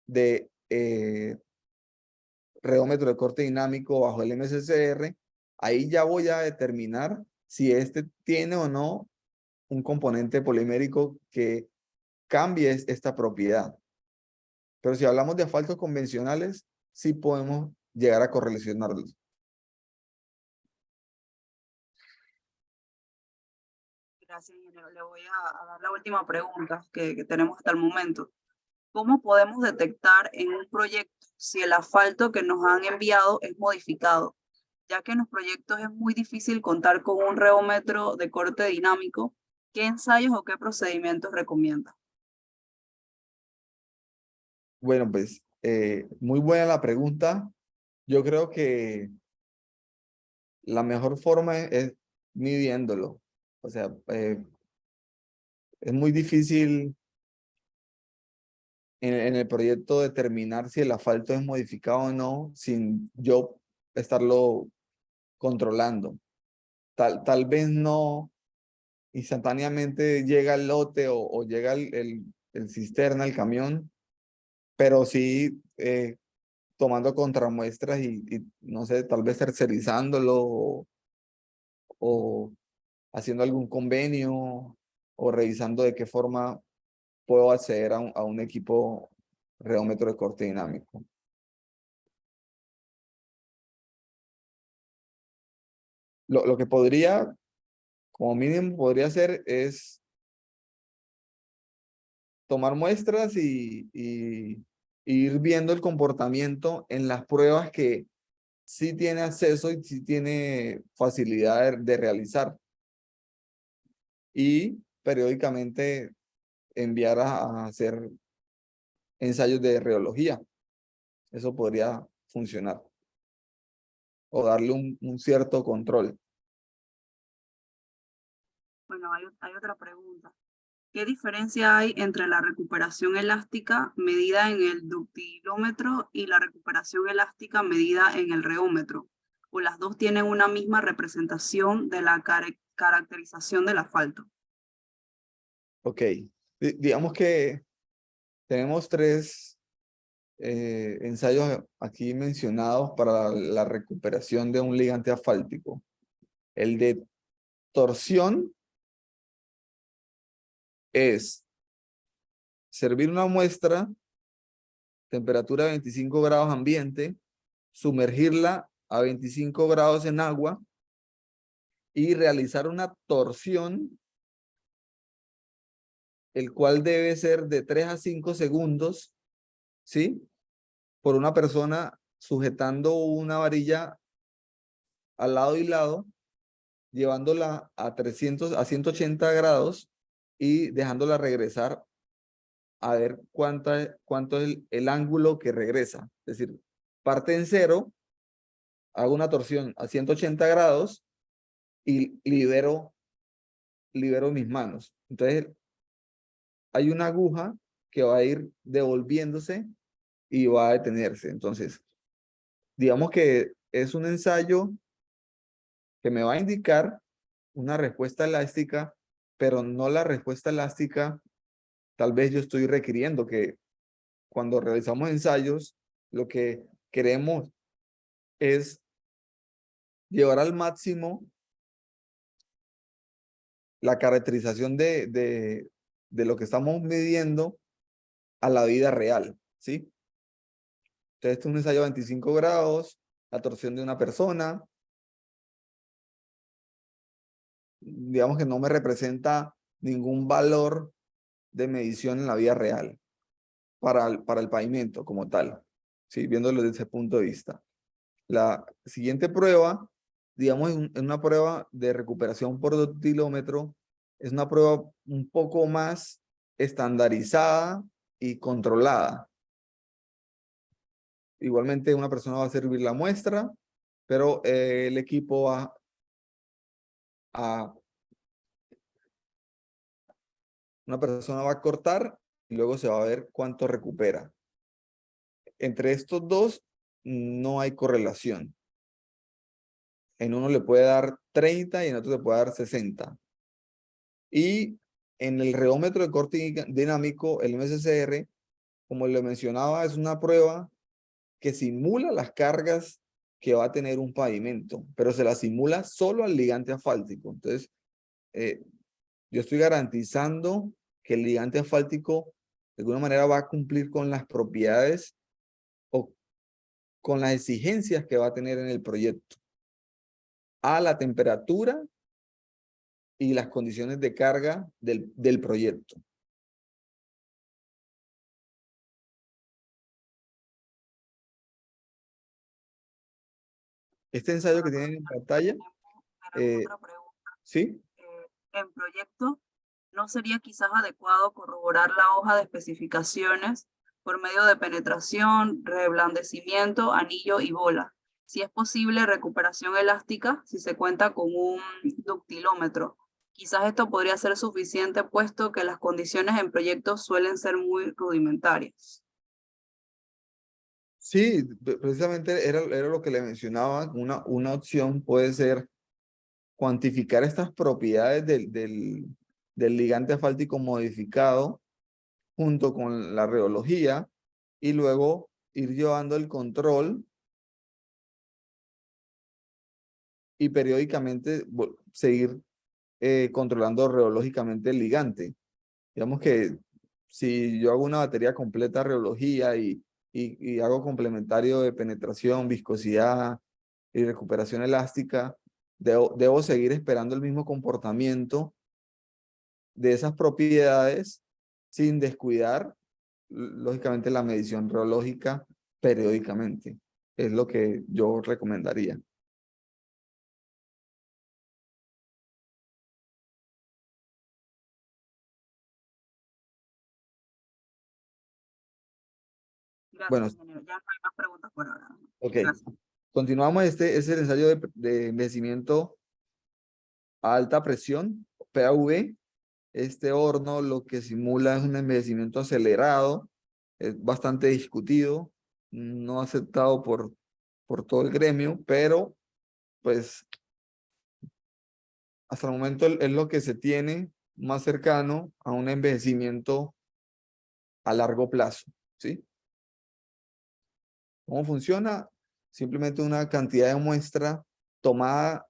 de reómetro de corte dinámico bajo el MSCR, ahí ya voy a determinar si este tiene o no un componente polimérico que cambie esta propiedad. Pero si hablamos de asfaltos convencionales, sí podemos llegar a correlacionarlos. Gracias, ingeniero. Le voy a dar la última pregunta que tenemos hasta el momento. ¿Cómo podemos detectar en un proyecto si el asfalto que nos han enviado es modificado? Ya que en los proyectos es muy difícil contar con un reómetro de corte dinámico, ¿qué ensayos o qué procedimientos recomienda? Bueno, pues muy buena la pregunta. Yo creo que la mejor forma es midiéndolo. O sea, es muy difícil en el proyecto determinar si el asfalto es modificado o no sin yo estarlo controlando. Tal vez no instantáneamente llega el lote o llega el cisterna, el camión, pero sí tomando contramuestras y no sé, tal vez tercerizándolo o haciendo algún convenio o revisando de qué forma puedo acceder a un equipo reómetro de corte dinámico. Lo que podría, como mínimo, podría hacer es tomar muestras y ir viendo el comportamiento en las pruebas que sí tiene acceso y sí tiene facilidad de realizar. Y periódicamente enviar a hacer ensayos de reología. Eso podría funcionar. O darle un cierto control. Bueno, hay otra pregunta. ¿Qué diferencia hay entre la recuperación elástica medida en el ductilómetro y la recuperación elástica medida en el reómetro? ¿O las dos tienen una misma representación de la caracterización del asfalto? Ok. Digamos que tenemos tres ensayos aquí mencionados para la recuperación de un ligante asfáltico. El de torsión es servir una muestra, temperatura 25 grados ambiente, sumergirla a 25 grados en agua y realizar una torsión, el cual debe ser de 3 a 5 segundos, ¿sí? Por una persona sujetando una varilla al lado y lado, llevándola a 180 grados y dejándola regresar a ver cuánto es el ángulo que regresa. Es decir, parte en cero, hago una torsión a 180 grados y libero mis manos. Entonces, hay una aguja que va a ir devolviéndose y va a detenerse. Entonces, digamos que es un ensayo que me va a indicar una respuesta elástica, pero no la respuesta elástica tal vez yo estoy requiriendo, que cuando realizamos ensayos, lo que queremos es llevar al máximo la caracterización de lo que estamos midiendo a la vida real, ¿sí? Entonces, este es un ensayo de 25 grados, la torsión de una persona. Digamos que no me representa ningún valor de medición en la vida real para el pavimento como tal, ¿sí? Viéndolo desde ese punto de vista. La siguiente prueba, digamos, es una prueba de recuperación por ductilómetro, es una prueba un poco más estandarizada y controlada. Igualmente una persona va a servir la muestra, pero el equipo va a... Una persona va a cortar y luego se va a ver cuánto recupera. Entre estos dos no hay correlación. En uno le puede dar 30 y en otro le puede dar 60. Y en el reómetro de corte dinámico, el MSCR, como le mencionaba, es una prueba que simula las cargas que va a tener un pavimento, pero se la simula solo al ligante asfáltico. Entonces, yo estoy garantizando que el ligante asfáltico de alguna manera va a cumplir con las propiedades o con las exigencias que va a tener en el proyecto, a la temperatura y las condiciones de carga del proyecto. Este ensayo que tienen en pantalla, Tenemos otra pregunta. ¿sí? En proyecto, ¿no sería quizás adecuado corroborar la hoja de especificaciones por medio de penetración, reblandecimiento, anillo y bola? Si es posible, recuperación elástica si se cuenta con un ductilómetro. Quizás esto podría ser suficiente puesto que las condiciones en proyectos suelen ser muy rudimentarias. Sí, precisamente era lo que le mencionaba. Una opción puede ser cuantificar estas propiedades del ligante asfáltico modificado junto con la reología y luego ir llevando el control y periódicamente seguir controlando reológicamente el ligante. Digamos que si yo hago una batería completa de reología y hago complementario de penetración, viscosidad y recuperación elástica, debo seguir esperando el mismo comportamiento de esas propiedades sin descuidar, lógicamente, la medición reológica periódicamente. Es lo que yo recomendaría. Bueno, Gracias, ingeniero. Ya no hay más preguntas por ahora. ok. Gracias. Continuamos. Este es el ensayo de envejecimiento a alta presión, PAV. Este horno lo que simula es un envejecimiento acelerado, es bastante discutido, no aceptado por todo el gremio, pero pues hasta el momento es lo que se tiene más cercano a un envejecimiento a largo plazo, ¿sí? ¿Cómo funciona? Simplemente una cantidad de muestra tomada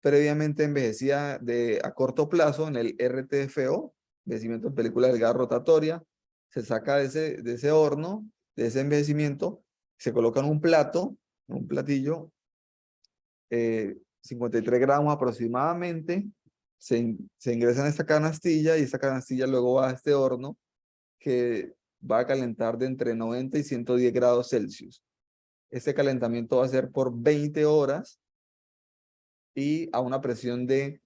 previamente envejecida a corto plazo en el RTFO, envejecimiento en película delgada rotatoria, se saca de ese horno, de ese envejecimiento, se coloca en un plato, en un platillo, 53 gramos aproximadamente, se ingresa en esta canastilla y esta canastilla luego va a este horno que va a calentar de entre 90 y 110 grados Celsius. Este calentamiento va a ser por 20 horas y a una presión de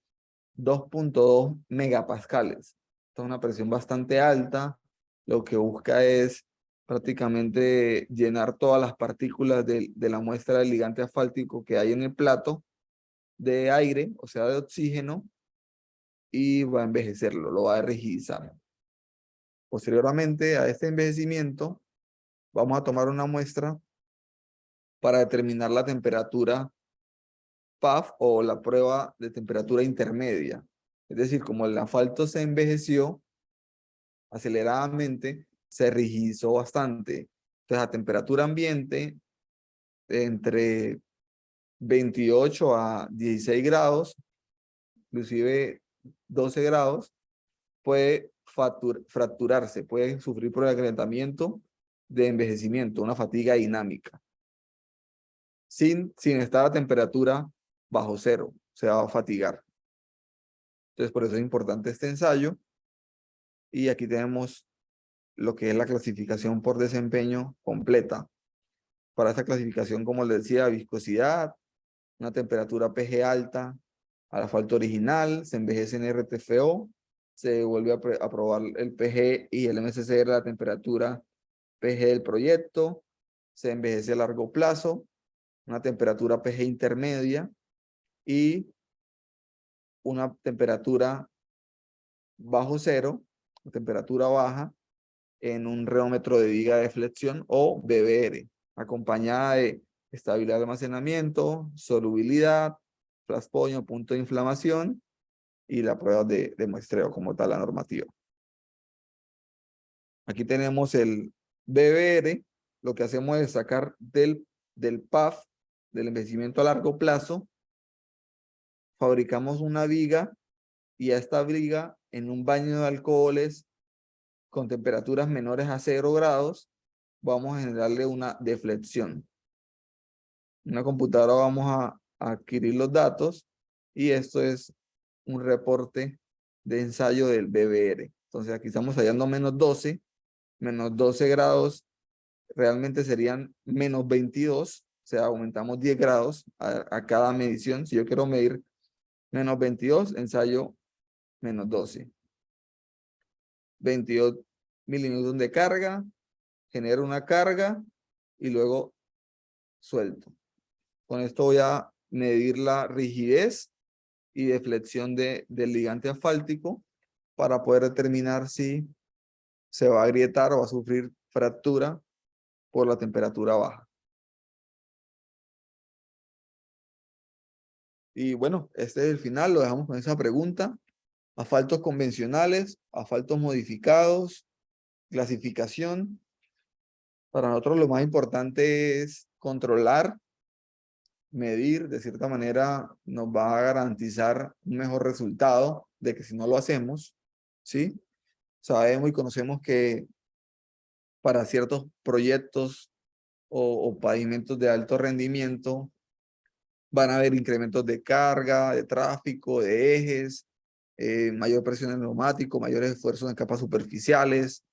2.2 megapascales. Esta es una presión bastante alta. Lo que busca es prácticamente llenar todas las partículas de la muestra del ligante asfáltico que hay en el plato de aire, o sea, de oxígeno, y va a envejecerlo, lo va a rigidizar. Posteriormente a este envejecimiento, vamos a tomar una muestra para determinar la temperatura PAF o la prueba de temperatura intermedia. Es decir, como el asfalto se envejeció aceleradamente, se rigidizó bastante. Entonces, a temperatura ambiente, entre 28 a 16 grados, inclusive 12 grados, puede fracturarse, puede sufrir por el acrecentamiento de envejecimiento, una fatiga dinámica, sin estar a temperatura bajo cero, se va a fatigar. Entonces, por eso es importante este ensayo. Y aquí tenemos lo que es la clasificación por desempeño completa. Para esta clasificación, como les decía, viscosidad, una temperatura pH alta al asfalto original, se envejece en RTFO, se vuelve a probar el pH y el MSCR, la temperatura pH del proyecto, se envejece a largo plazo, una temperatura pH intermedia y una temperatura bajo cero, temperatura baja, en un reómetro de viga de flexión o BBR, acompañada de estabilidad de almacenamiento, solubilidad, flash-point, punto de inflamación y la prueba de muestreo como tal, la normativa. Aquí tenemos el BBR. Lo que hacemos es sacar del PAF, del envejecimiento a largo plazo, fabricamos una viga y a esta viga en un baño de alcoholes con temperaturas menores a 0 grados, vamos a generarle una deflexión. En una computadora vamos a adquirir los datos y esto es un reporte de ensayo del BBR. Entonces aquí estamos hallando menos 12 grados, realmente serían menos 22, o sea, aumentamos 10 grados a cada medición. Si yo quiero medir menos 22, ensayo menos 12. 22 milímetros de carga, genero una carga y luego suelto. Con esto voy a medir la rigidez y deflexión del ligante asfáltico para poder determinar si se va a agrietar o va a sufrir fractura por la temperatura baja. Y bueno, este es el final, lo dejamos con esa pregunta. Asfaltos convencionales, asfaltos modificados, clasificación. Para nosotros lo más importante es controlar, medir, de cierta manera nos va a garantizar un mejor resultado de que si no lo hacemos, ¿sí? Sabemos y conocemos que para ciertos proyectos o pavimentos de alto rendimiento van a haber incrementos de carga, de tráfico, de ejes, mayor presión en el neumático, mayores esfuerzos en capas superficiales.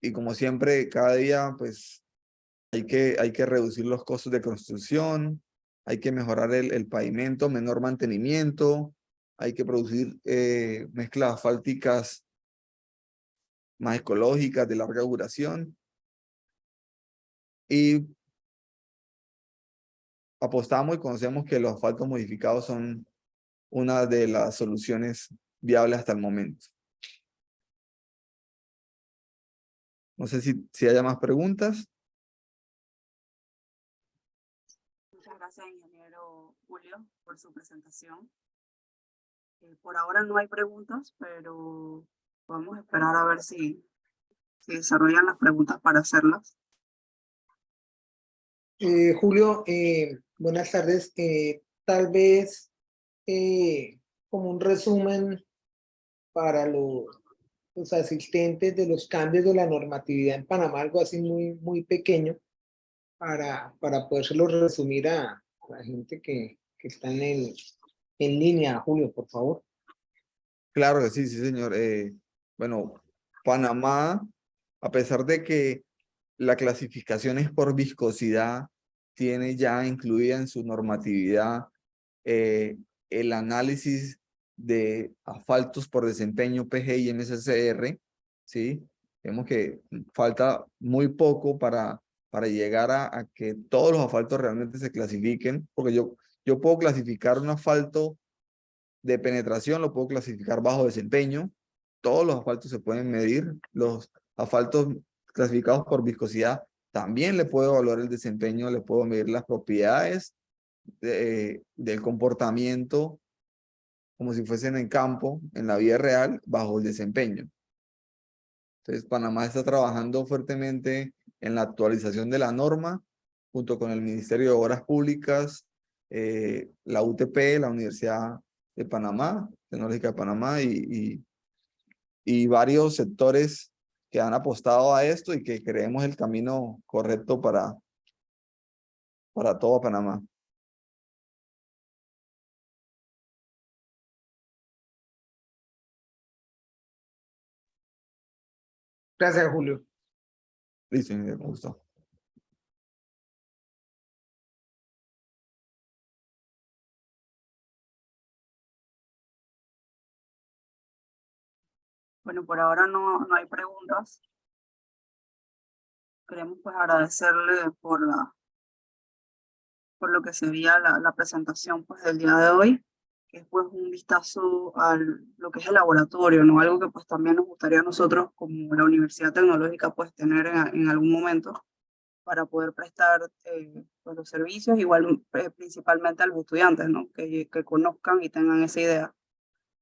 Y como siempre, cada día pues hay que reducir los costos de construcción, hay que mejorar el pavimento, menor mantenimiento, hay que producir mezclas asfálticas más ecológicas, de larga duración. Y apostamos y conocemos que los asfaltos modificados son una de las soluciones viables hasta el momento. No sé si haya más preguntas. Muchas gracias, ingeniero Julio, por su presentación. Por ahora no hay preguntas, pero vamos a esperar a ver si desarrollan las preguntas para hacerlas. Julio, buenas tardes. Tal vez como un resumen para los asistentes de los cambios de la normatividad en Panamá, algo así muy pequeño, para podérselo resumir a la gente que está en línea. Julio, por favor. Claro que sí, sí, señor. Bueno, Panamá, a pesar de que la clasificación es por viscosidad, tiene ya incluida en su normatividad el análisis de asfaltos por desempeño PG y MSCR, ¿sí? Vemos que falta muy poco para llegar a que todos los asfaltos realmente se clasifiquen, porque yo puedo clasificar un asfalto de penetración, lo puedo clasificar bajo desempeño, todos los asfaltos se pueden medir, los asfaltos clasificados por viscosidad, también le puedo evaluar el desempeño, le puedo medir las propiedades del comportamiento como si fuesen en campo, en la vida real, bajo el desempeño. Entonces, Panamá está trabajando fuertemente en la actualización de la norma, junto con el Ministerio de Obras Públicas, la UTP, la Universidad de Panamá, Tecnológica de Panamá, y varios sectores que han apostado a esto y que creemos el camino correcto para todo Panamá. Gracias, Julio. Listo, me gustó. Bueno, por ahora no hay preguntas. Queremos pues agradecerle por lo que sería la presentación pues del día de hoy, que es pues un vistazo a lo que es el laboratorio, ¿no? Algo que pues también nos gustaría a nosotros como la Universidad Tecnológica pues tener en algún momento para poder prestar pues, los servicios, igual principalmente a los estudiantes, ¿no? Que conozcan y tengan esa idea,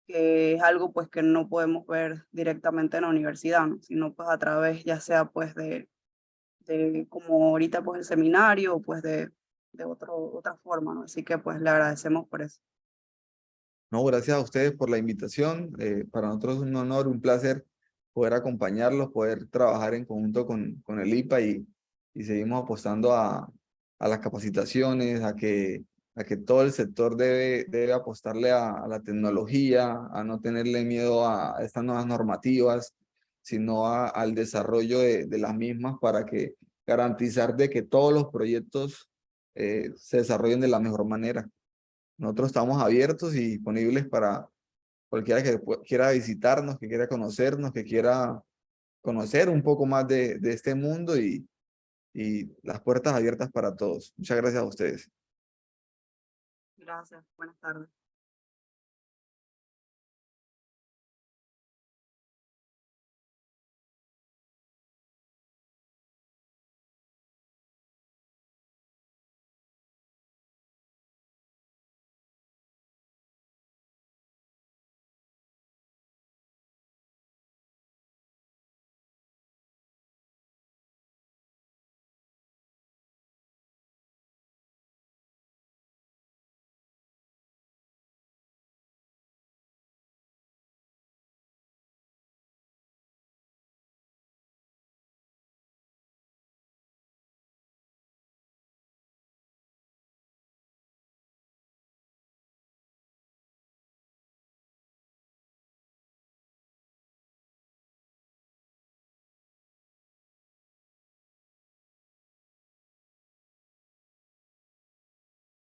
que es algo pues que no podemos ver directamente en la universidad, ¿no? Sino pues a través ya sea pues de como ahorita pues el seminario o pues de otra forma, ¿no? Así que pues le agradecemos por eso. No, gracias a ustedes por la invitación. Para nosotros es un honor, un placer poder acompañarlos, poder trabajar en conjunto con el IPA y seguimos apostando a las capacitaciones, a que todo el sector debe apostarle a la tecnología, a no tenerle miedo a estas nuevas normativas, sino al desarrollo de las mismas para que garantizar de que todos los proyectos se desarrollen de la mejor manera. Nosotros estamos abiertos y disponibles para cualquiera que quiera visitarnos, que quiera conocernos, que quiera conocer un poco más de este mundo y las puertas abiertas para todos. Muchas gracias a ustedes. Gracias, buenas tardes.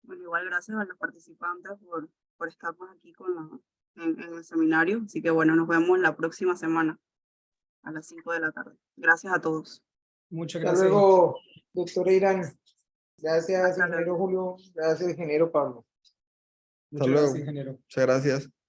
Bueno, igual gracias a los participantes por estar pues aquí en el seminario. Así que bueno, nos vemos la próxima semana a las 5 de la tarde. Gracias a todos. Muchas Hasta gracias. luego, doctor Irán. Gracias, Hasta ingeniero luego. Julio. Gracias, ingeniero Pablo. Muchas Hasta luego. gracias, ingeniero. Muchas gracias.